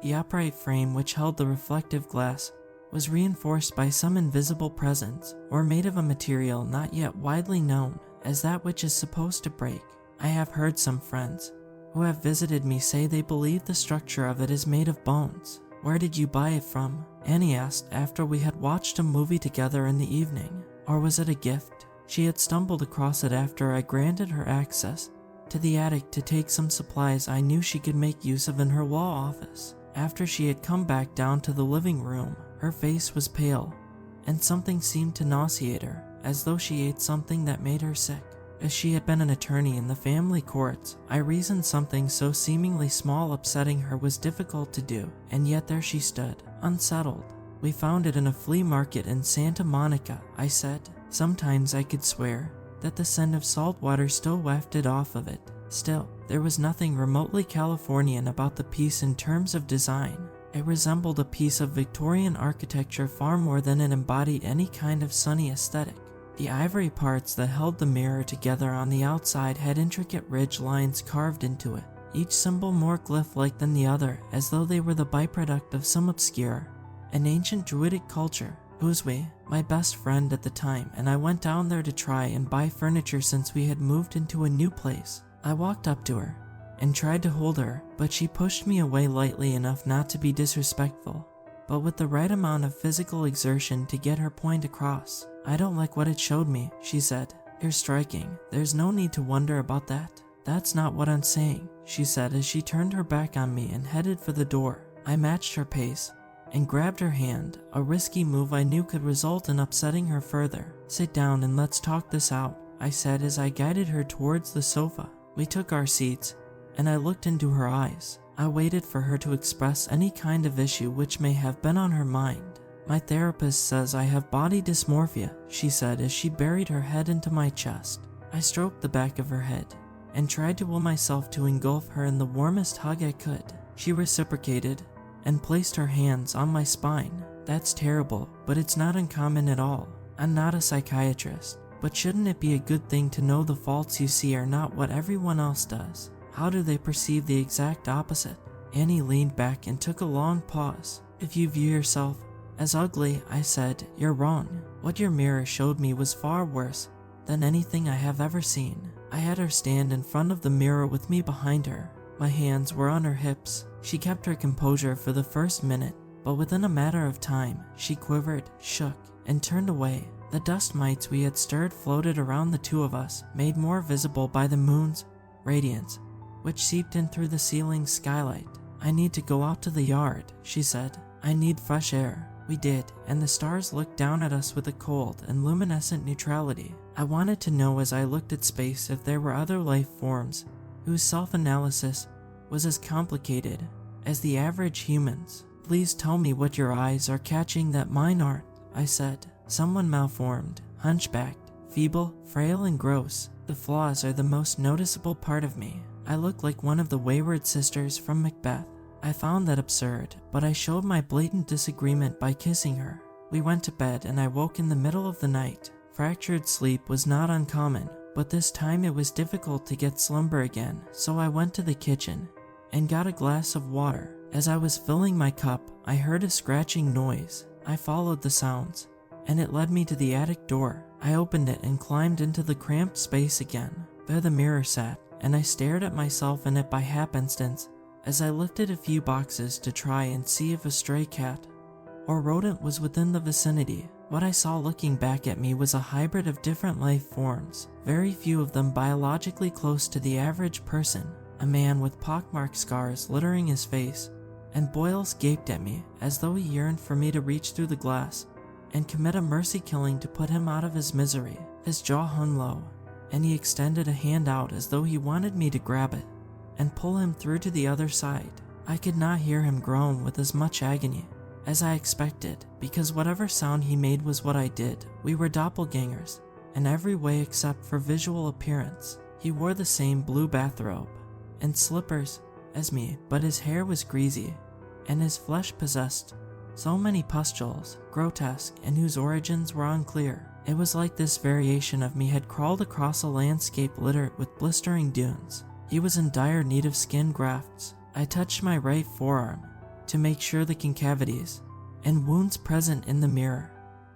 The upright frame which held the reflective glass was reinforced by some invisible presence, or made of a material not yet widely known as that which is supposed to break. I have heard some friends who have visited me say they believe the structure of it is made of bones. Where did you buy it from? Annie asked after we had watched a movie together in the evening. Or was it a gift? She had stumbled across it after I granted her access to the attic to take some supplies I knew she could make use of in her law office. After she had come back down to the living room, her face was pale, and something seemed to nauseate her, as though she ate something that made her sick. As she had been an attorney in the family courts, I reasoned something so seemingly small upsetting her was difficult to do, and yet there she stood, unsettled. We found it in a flea market in Santa Monica, I said. Sometimes I could swear that the scent of salt water still wafted off of it. Still, there was nothing remotely Californian about the piece in terms of design. It resembled a piece of Victorian architecture far more than it embodied any kind of sunny aesthetic. The ivory parts that held the mirror together on the outside had intricate ridge lines carved into it, each symbol more glyph-like than the other, as though they were the byproduct of some obscure and ancient druidic culture. Uzwe, my best friend at the time, and I went down there to try and buy furniture since we had moved into a new place. I walked up to her and tried to hold her, but she pushed me away lightly enough not to be disrespectful, but with the right amount of physical exertion to get her point across. I don't like what it showed me, she said. You're striking. There's no need to wonder about that. That's not what I'm saying, she said as she turned her back on me and headed for the door. I matched her pace and grabbed her hand, a risky move I knew could result in upsetting her further. Sit down and let's talk this out, I said as I guided her towards the sofa. We took our seats, and I looked into her eyes. I waited for her to express any kind of issue which may have been on her mind. My therapist says I have body dysmorphia, she said as she buried her head into my chest. I stroked the back of her head and tried to will myself to engulf her in the warmest hug I could. She reciprocated and placed her hands on my spine. That's terrible, but it's not uncommon at all. I'm not a psychiatrist, but shouldn't it be a good thing to know the faults you see are not what everyone else does? How do they perceive the exact opposite? Annie leaned back and took a long pause. If you view yourself as ugly, I said, you're wrong. What your mirror showed me was far worse than anything I have ever seen. I had her stand in front of the mirror with me behind her. My hands were on her hips. She kept her composure for the first minute, but within a matter of time, she quivered, shook, and turned away. The dust mites we had stirred floated around the two of us, made more visible by the moon's radiance, which seeped in through the ceiling skylight. I need to go out to the yard, she said. I need fresh air. We did, and the stars looked down at us with a cold and luminescent neutrality. I wanted to know as I looked at space if there were other life forms whose self-analysis was as complicated as the average human's. Please tell me what your eyes are catching that mine aren't, I said. Someone malformed, hunchbacked, feeble, frail, and gross. The flaws are the most noticeable part of me. I look like one of the wayward sisters from Macbeth. I found that absurd, but I showed my blatant disagreement by kissing her. We went to bed and I woke in the middle of the night. Fractured sleep was not uncommon, but this time it was difficult to get slumber again, so I went to the kitchen and got a glass of water. As I was filling my cup, I heard a scratching noise. I followed the sounds, and it led me to the attic door. I opened it and climbed into the cramped space again. There the mirror sat, and I stared at myself in it by happenstance as I lifted a few boxes to try and see if a stray cat or rodent was within the vicinity. What I saw looking back at me was a hybrid of different life forms, very few of them biologically close to the average person. A man with pockmarked scars littering his face, and Boyles gaped at me as though he yearned for me to reach through the glass and commit a mercy killing to put him out of his misery. His jaw hung low, and he extended a hand out as though he wanted me to grab it and pull him through to the other side. I could not hear him groan with as much agony as I expected, because whatever sound he made was what I did. We were doppelgangers in every way except for visual appearance. He wore the same blue bathrobe and slippers as me, but his hair was greasy, and his flesh possessed so many pustules, grotesque, and whose origins were unclear. It was like this variation of me had crawled across a landscape littered with blistering dunes. He was in dire need of skin grafts. I touched my right forearm to make sure the concavities and wounds present in the mirror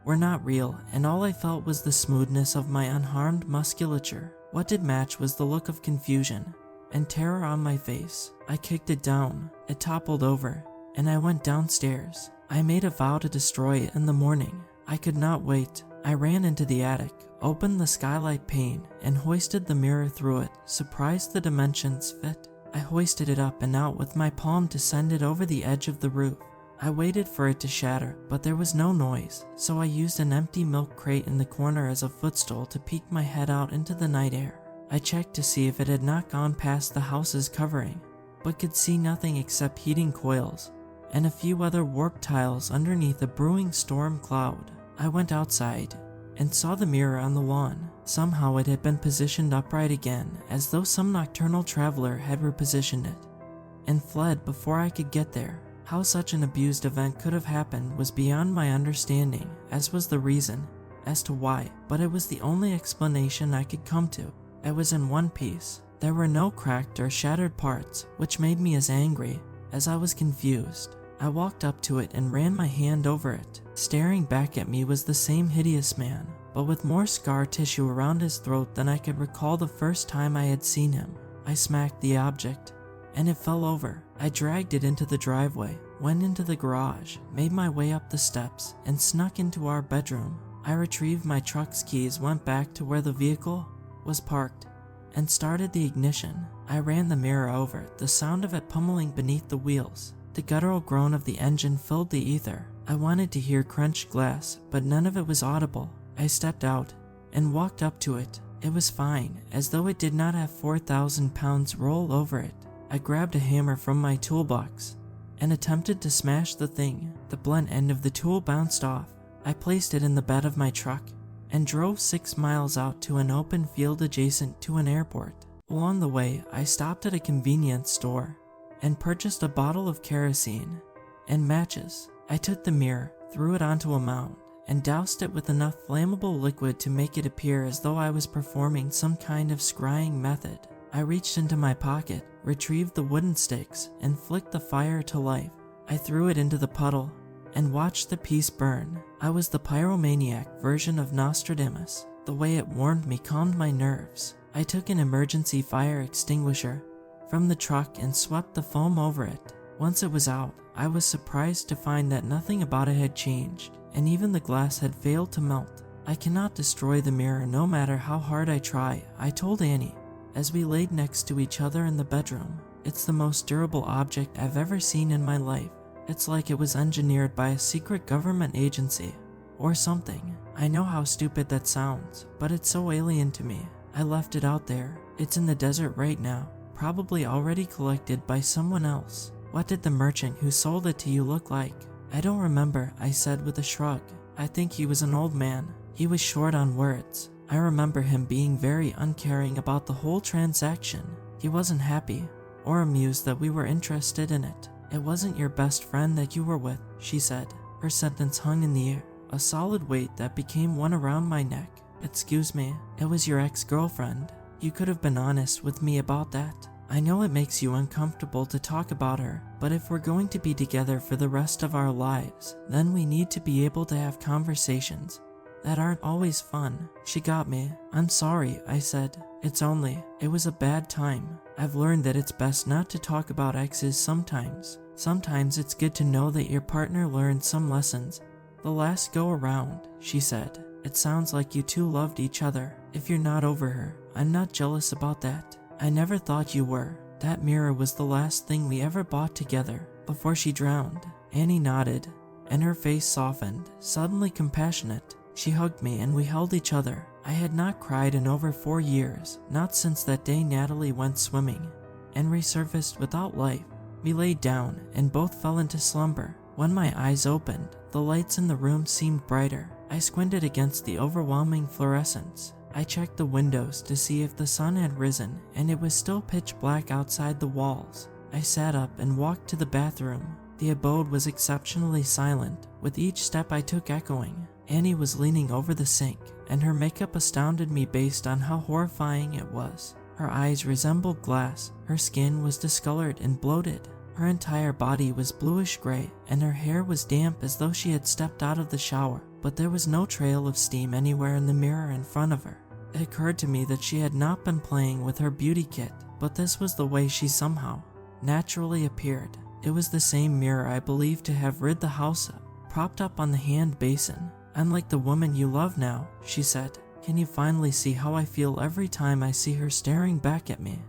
were not real, and all I felt was the smoothness of my unharmed musculature. What did match was the look of confusion and terror on my face. I kicked it down, it toppled over, and I went downstairs. I made a vow to destroy it in the morning. I could not wait. I ran into the attic, opened the skylight pane, and hoisted the mirror through it, surprised the dimensions fit. I hoisted it up and out with my palm to send it over the edge of the roof. I waited for it to shatter, but there was no noise, so I used an empty milk crate in the corner as a footstool to peek my head out into the night air. I checked to see if it had not gone past the house's covering, but could see nothing except heating coils and a few other warped tiles underneath a brewing storm cloud. I went outside and saw the mirror on the lawn. Somehow it had been positioned upright again, as though some nocturnal traveler had repositioned it and fled before I could get there. How such an abused event could have happened was beyond my understanding, as was the reason as to why, but it was the only explanation I could come to. It was in one piece. There were no cracked or shattered parts, which made me as angry as I was confused. I walked up to it and ran my hand over it. Staring back at me was the same hideous man, but with more scar tissue around his throat than I could recall the first time I had seen him. I smacked the object, and it fell over. I dragged it into the driveway, went into the garage, made my way up the steps, and snuck into our bedroom. I retrieved my truck's keys, went back to where the vehicle was parked, and started the ignition. I ran the mirror over, the sound of it pummeling beneath the wheels. The guttural groan of the engine filled the ether. I wanted to hear crunched glass, but none of it was audible. I stepped out and walked up to it. It was fine, as though it did not have 4,000 pounds roll over it. I grabbed a hammer from my toolbox and attempted to smash the thing. The blunt end of the tool bounced off. I placed it in the bed of my truck and drove 6 miles out to an open field adjacent to an airport. Along the way, I stopped at a convenience store and purchased a bottle of kerosene and matches. I took the mirror, threw it onto a mound, and doused it with enough flammable liquid to make it appear as though I was performing some kind of scrying method. I reached into my pocket, retrieved the wooden sticks, and flicked the fire to life. I threw it into the puddle and watched the piece burn. I was the pyromaniac version of Nostradamus. The way it warmed me calmed my nerves. I took an emergency fire extinguisher from the truck and swept the foam over it. Once it was out, I was surprised to find that nothing about it had changed, and even the glass had failed to melt. I cannot destroy the mirror no matter how hard I try, I told Annie, as we laid next to each other in the bedroom. It's the most durable object I've ever seen in my life. It's like it was engineered by a secret government agency or something. I know how stupid that sounds, but it's so alien to me. I left it out there. It's in the desert right now, probably already collected by someone else. What did the merchant who sold it to you look like? I don't remember, I said with a shrug. I think he was an old man. He was short on words. I remember him being very uncaring about the whole transaction. He wasn't happy or amused that we were interested in it. It wasn't your best friend that you were with, she said. Her sentence hung in the air, a solid weight that became one around my neck. Excuse me, it was your ex-girlfriend. You could have been honest with me about that. I know it makes you uncomfortable to talk about her, but if we're going to be together for the rest of our lives, then we need to be able to have conversations that aren't always fun. She got me. I'm sorry, I said. It was a bad time. I've learned that it's best not to talk about exes sometimes. Sometimes it's good to know that your partner learned some lessons the last go around, she said. It sounds like you two loved each other. If you're not over her, I'm not jealous about that. I never thought you were. That mirror was the last thing we ever bought together before she drowned. Annie nodded, and her face softened, suddenly compassionate. She hugged me and we held each other. I had not cried in over 4 years, not since that day Natalie went swimming and resurfaced without life. We laid down and both fell into slumber. When my eyes opened, the lights in the room seemed brighter. I squinted against the overwhelming fluorescence. I checked the windows to see if the sun had risen, and it was still pitch black outside the walls. I sat up and walked to the bathroom. The abode was exceptionally silent, with each step I took echoing. Annie was leaning over the sink, and her makeup astounded me based on how horrifying it was. Her eyes resembled glass, her skin was discolored and bloated, Her entire body was bluish gray, and her hair was damp as though she had stepped out of the shower, but there was no trail of steam anywhere in the mirror in front of her. It occurred to me that she had not been playing with her beauty kit, but this was the way she somehow naturally appeared. It was the same mirror I believed to have rid the house up, propped up on the hand basin. "I'm like the woman you love now," she said. "Can you finally see how I feel every time I see her staring back at me?"